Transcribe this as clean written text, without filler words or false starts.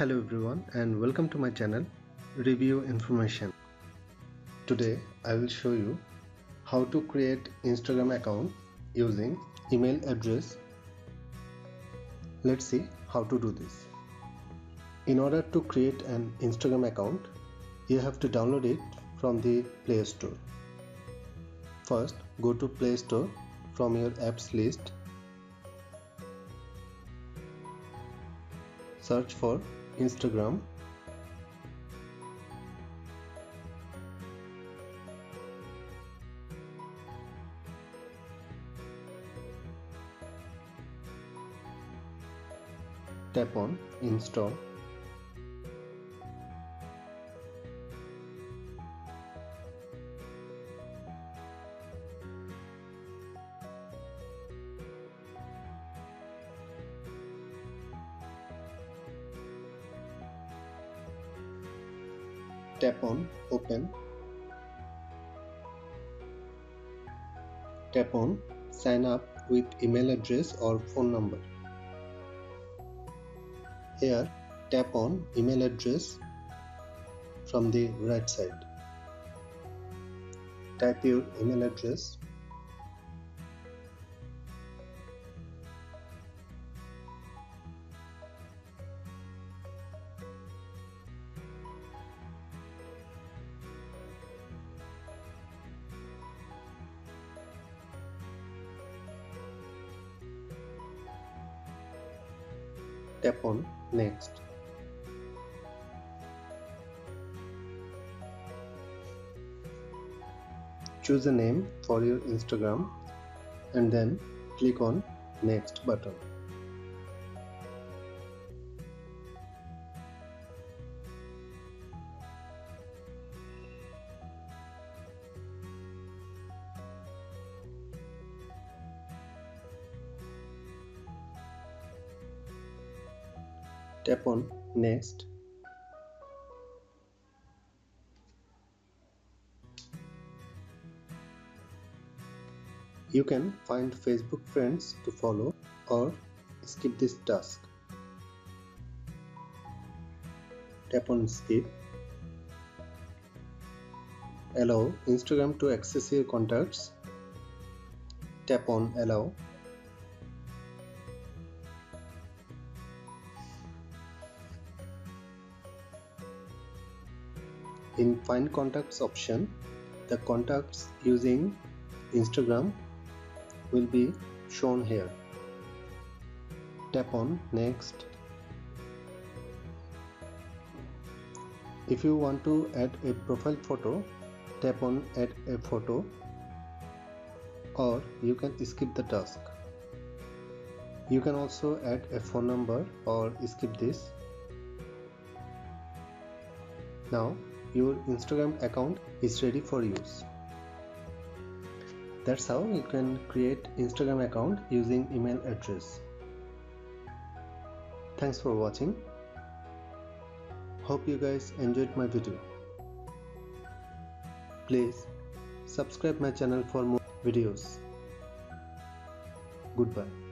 Hello everyone and welcome to my channel Review Information. Today I will show you how to create Instagram account using email address. Let's see how to do this. In order to create an Instagram account, you have to download it from the Play Store. First, go to Play Store from your apps list. Search for Instagram. Tap on Install. Tap on Open. Tap on Sign up with email address or phone number. Here, tap on email address from the right side. Type your email address. Tap on Next. Choose a name for your Instagram and then click on Next button. Tap on Next. You can find Facebook friends to follow or skip this task. Tap on Skip. Allow Instagram to access your contacts. Tap on Allow. In Find Contacts option, the contacts using Instagram will be shown here. Tap on Next. If you want to add a profile photo, tap on Add a photo, or you can skip the task. You can also add a phone number or skip this. Now your Instagram account is ready for use. That's how you can create Instagram account using email address. Thanks for watching. Hope you guys enjoyed my video. Please subscribe my channel for more videos. Goodbye.